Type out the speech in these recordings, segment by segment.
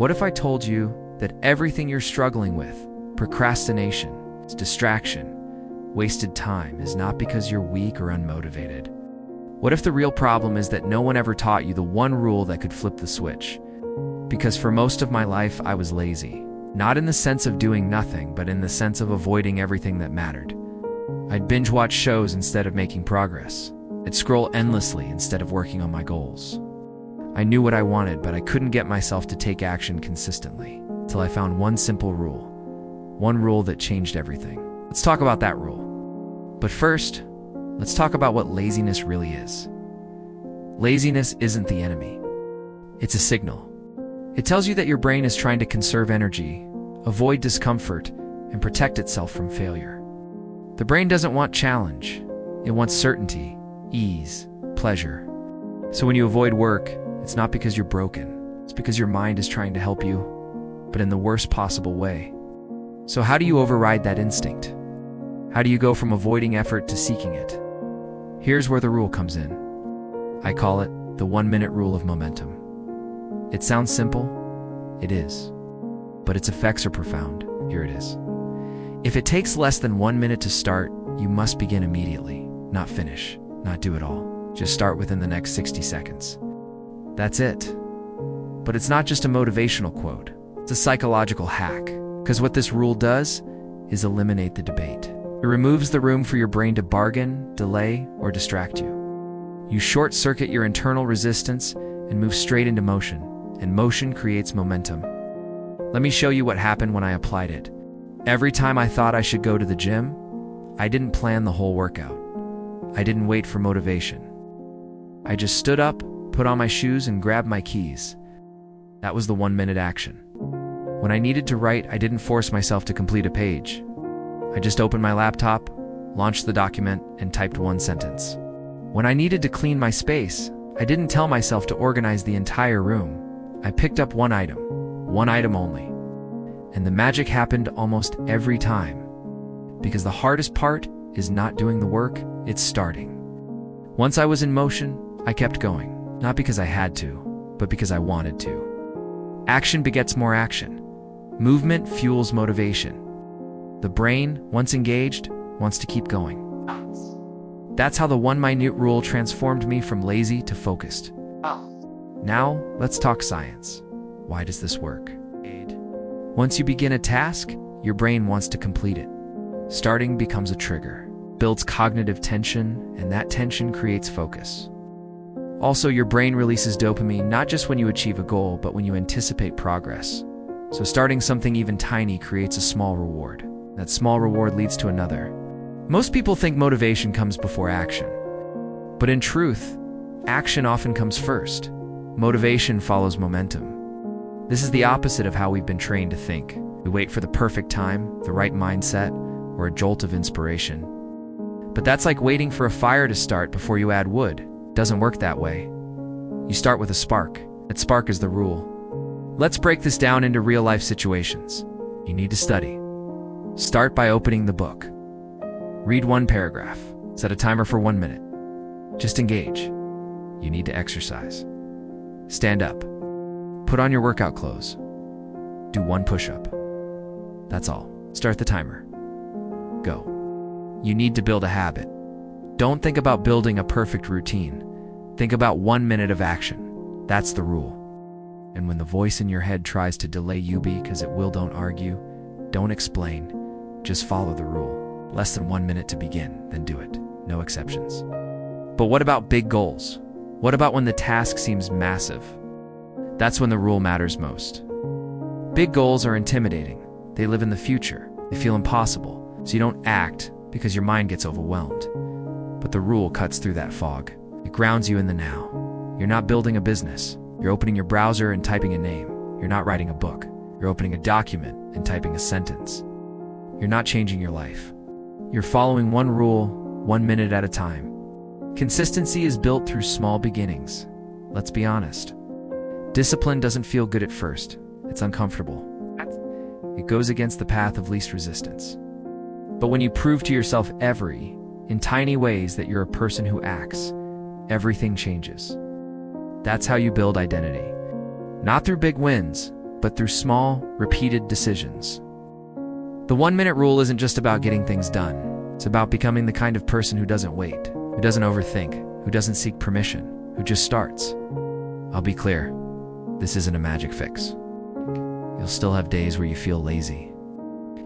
What if I told you that everything you're struggling with, procrastination, distraction, wasted time, is not because you're weak or unmotivated? What if the real problem is that no one ever taught you the one rule that could flip the switch? Because for most of my life, I was lazy. Not in the sense of doing nothing, but in the sense of avoiding everything that mattered. I'd binge watch shows instead of making progress. I'd scroll endlessly instead of working on my goals. I knew what I wanted, but I couldn't get myself to take action consistently, till I found one simple rule. One rule that changed everything. Let's talk about that rule. But first, let's talk about what laziness really is. Laziness isn't the enemy. It's a signal. It tells you that your brain is trying to conserve energy, avoid discomfort, and protect itself from failure. The brain doesn't want challenge. It wants certainty, ease, pleasure. So when you avoid work, it's not because you're broken. It's because your mind is trying to help you, but in the worst possible way. So how do you override that instinct? How do you go from avoiding effort to seeking it? Here's where the rule comes in. I call it the 1-minute rule of momentum. It sounds simple. It is. But its effects are profound. Here it is. If it takes less than 1 minute to start, you must begin immediately, not finish, not do it all. Just start within the next 60 seconds. That's it. But it's not just a motivational quote. It's a psychological hack. Because what this rule does is eliminate the debate. It removes the room for your brain to bargain, delay, or distract you. You short-circuit your internal resistance and move straight into motion. And motion creates momentum. Let me show you what happened when I applied it. Every time I thought I should go to the gym, I didn't plan the whole workout. I didn't wait for motivation. I just stood up, put on my shoes, and grabbed my keys. That was the 1-minute action. When I needed to write, I didn't force myself to complete a page. I just opened my laptop, launched the document, and typed one sentence. When I needed to clean my space, I didn't tell myself to organize the entire room. I picked up one item only. And the magic happened almost every time. Because the hardest part is not doing the work, it's starting. Once I was in motion, I kept going. Not because I had to, but because I wanted to. Action begets more action. Movement fuels motivation. The brain, once engaged, wants to keep going. That's how the 1-minute rule transformed me from lazy to focused. Now, let's talk science. Why does this work? Once you begin a task, your brain wants to complete it. Starting becomes a trigger, builds cognitive tension, and that tension creates focus. Also, your brain releases dopamine not just when you achieve a goal, but when you anticipate progress. So starting something even tiny creates a small reward. That small reward leads to another. Most people think motivation comes before action. But in truth, action often comes first. Motivation follows momentum. This is the opposite of how we've been trained to think. We wait for the perfect time, the right mindset, or a jolt of inspiration. But that's like waiting for a fire to start before you add wood. It doesn't work that way. You start with a spark. That spark is the rule. Let's break this down into real-life situations. You need to study. Start by opening the book. Read one paragraph. Set a timer for 1 minute. Just engage. You need to exercise. Stand up. Put on your workout clothes. Do one push-up. That's all. Start the timer. Go. You need to build a habit. Don't think about building a perfect routine. Think about 1 minute of action. That's the rule. And when the voice in your head tries to delay you because it will, don't argue, don't explain, just follow the rule. Less than 1 minute to begin, then do it. No exceptions. But what about big goals? What about when the task seems massive? That's when the rule matters most. Big goals are intimidating. They live in the future. They feel impossible, so you don't act because your mind gets overwhelmed. But the rule cuts through that fog. It grounds you in the now. You're not building a business. You're opening your browser and typing a name. You're not writing a book. You're opening a document and typing a sentence. You're not changing your life. You're following one rule, 1 minute at a time. Consistency is built through small beginnings. Let's be honest. Discipline doesn't feel good at first. It's uncomfortable. It goes against the path of least resistance. But when you prove to yourself in tiny ways that you're a person who acts, everything changes. That's how you build identity. Not through big wins, but through small, repeated decisions. The 1-minute rule isn't just about getting things done. It's about becoming the kind of person who doesn't wait, who doesn't overthink, who doesn't seek permission, who just starts. I'll be clear, this isn't a magic fix. You'll still have days where you feel lazy.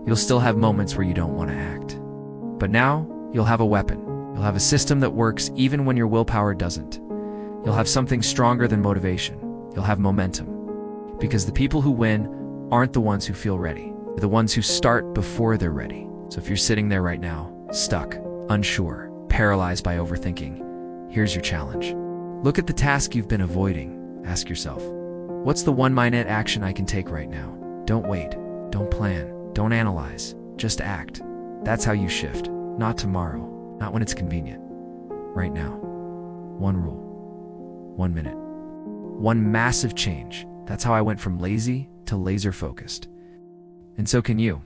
You'll still have moments where you don't want to act. But now, you'll have a weapon. You'll have a system that works even when your willpower doesn't. You'll have something stronger than motivation. You'll have momentum. Because the people who win aren't the ones who feel ready. They're the ones who start before they're ready. So if you're sitting there right now, stuck, unsure, paralyzed by overthinking, here's your challenge. Look at the task you've been avoiding. Ask yourself, what's the 1-minute action I can take right now? Don't wait. Don't plan. Don't analyze. Just act. That's how you shift. Not tomorrow. Not when it's convenient. Right now. 1 rule. 1 minute. 1 massive change. That's how I went from lazy to laser focused. And so can you.